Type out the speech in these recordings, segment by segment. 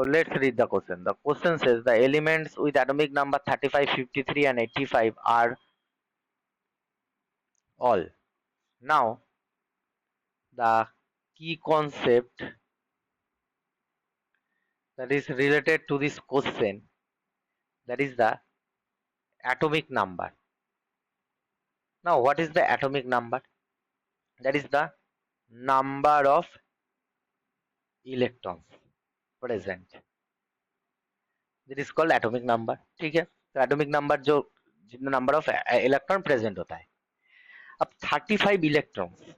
let's read the question. The question says the elements with atomic number 35, 53 and 85 are all. Now the key concept that is related to this question, that is the atomic number. Now what is the atomic number? That is the number of electrons present. That is called atomic number. ठीक है, तो atomic number जो जितना number of electron present होता है. अब 35 electrons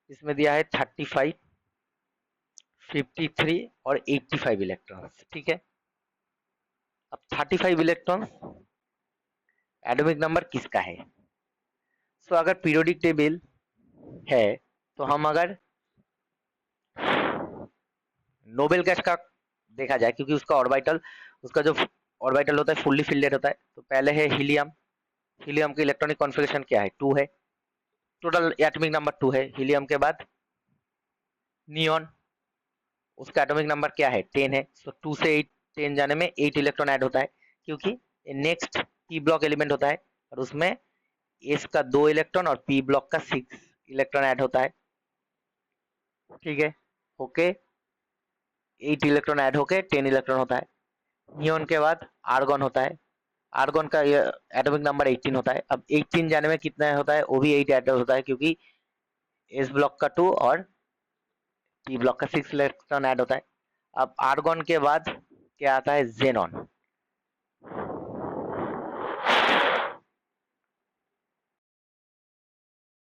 इसमें दिया है, 35, 53 और 85 इलेक्ट्रॉन्स. ठीक है, अब 35 इलेक्ट्रॉन्स एटॉमिक नंबर किसका है? सो अगर पीरियोडिक टेबल है तो हम अगर नोबेल गैस का देखा जाए, क्योंकि उसका ऑर्बिटल, उसका जो ऑर्बिटल होता है फुल्ली फिल्डेड होता है, तो पहले है हीलियम. हीलियम की इलेक्ट्रॉनिक कॉन्फ़िगरेशन क्या है? 2 है. टोटल एटॉमिक नंबर 2 है. हीलियम के बाद नियॉन, उसका एटॉमिक नंबर क्या है? 10 है. सो 2 से 8, 10 जाने में 8 इलेक्ट्रॉन ऐड होता है, क्योंकि नेक्स्ट पी ब्लॉक एलिमेंट होता है और उसमें एस का 2 इलेक्ट्रॉन और पी ब्लॉक का 6 इलेक्ट्रॉन ऐड होता है. ठीक है, ओके. 8 इलेक्ट्रॉन ऐड होके 10 इलेक्ट्रॉन होता है. नियॉन के बाद आर्गन होता है. आर्गन का एटॉमिक नंबर 18 होता है. अब 18 जाने में कितना होता है? वो भी 8 ऐड होता है, क्योंकि एस ब्लॉक का 2 और पी ब्लॉक का 6 इलेक्ट्रॉन ऐड होता है. अब आर्गन के बाद क्या आता है? जेनॉन.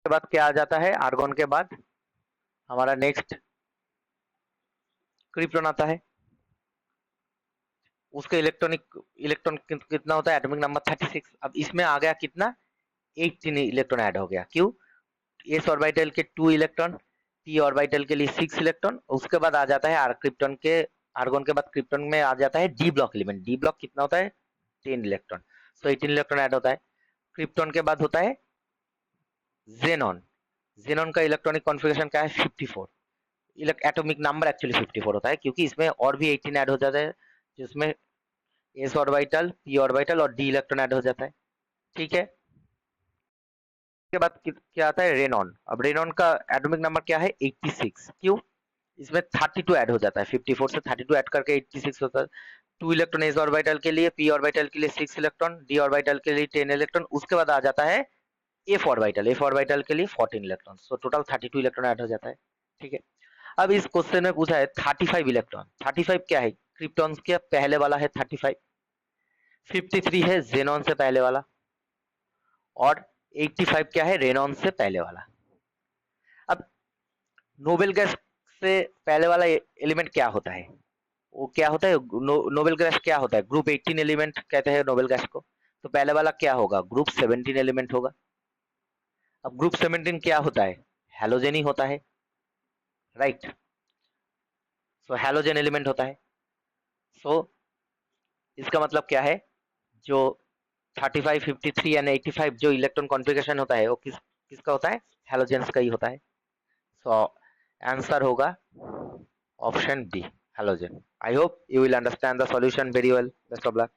के बाद क्या आ जाता है? आर्गन के बाद हमारा नेक्स्ट क्रिप्टॉन आता है. उसका इलेक्ट्रॉन कितना होता है? Atomic number 36. अब इसमें आ गया कितना? 18 इलेक्ट्रॉन ऐड हो गया. क्यों? एस ऑर्बिटल के 2 इलेक्ट्रॉन, पी ऑर्बिटल के लिए 6 इलेक्ट्रॉन. उसके बाद आ जाता है क्रिप्टॉन के, आर्गन के बाद क्रिप्टॉन में आ जाता है D block element. D block कितना होता है? 10 इलेक्ट्रॉन. सो 18 इलेक्ट्रॉन ऐड होता है. क्रिप्टॉन के बाद होता है जेनॉन. जेनॉन का इलेक्ट्रॉनिक कॉन्फ़िगरेशन क्या है? 54. एटॉमिक नंबर एक्चुअली 54 होता है, क्योंकि इसमें और भी 18 ऐड हो जाता है, जिसमें एस ऑर्बिटल, पी ऑर्बिटल और डी इलेक्ट्रॉन ऐड हो जाता है. ठीक है, के बाद क्या आता है? रेनॉन. अब रेनॉन का एटॉमिक नंबर क्या है? 86. क्यों? इसमें 32 ऐड हो जाता है. 54 से 32 ऐड करके 86 होता है. 2 इलेक्ट्रॉन एस ऑर्बिटल के लिए, पी ऑर्बिटल के लिए 6 इलेक्ट्रॉन, डी ऑर्बिटल के लिए 10 इलेक्ट्रॉन. उसके बाद आ जाता है एफ ऑर्बिटल. एफ ऑर्बिटल के लिए 14 electron. So total 32 electron add हो जाता है. ठीक है, अब इस क्वेश्चन में पूछा है 35 इलेक्ट्रॉन. 35 क्या है? क्रिप्टॉन्स के पहले वाला है 35. 53 है जेनॉन से पहले वाला, और 85 क्या है? रेनॉन से पहले वाला. अब नोबेल गैस से पहले वाला एलिमेंट क्या होता है? वो क्या होता है? नोबेल गैस क्या होता है? ग्रुप 18 एलिमेंट कहते हैं नोबेल गैस को. तो पहले वाला क्या होगा? ग्रुप 17 एलिमेंट होगा. अब ग्रुप 17 क्या होता है? हैलोजन ही होता है, राइट. सो हैलोजन एलिमेंट होता है. सो इसका मतलब क्या है? जो 35, 53 एंड 85 जो इलेक्ट्रॉन कॉन्फ़िगरेशन होता है, वो किसका होता है? हैलोजेंस का ही होता है. सो आंसर होगा option B, halogen. I hope you will understand the solution very well. Best of luck.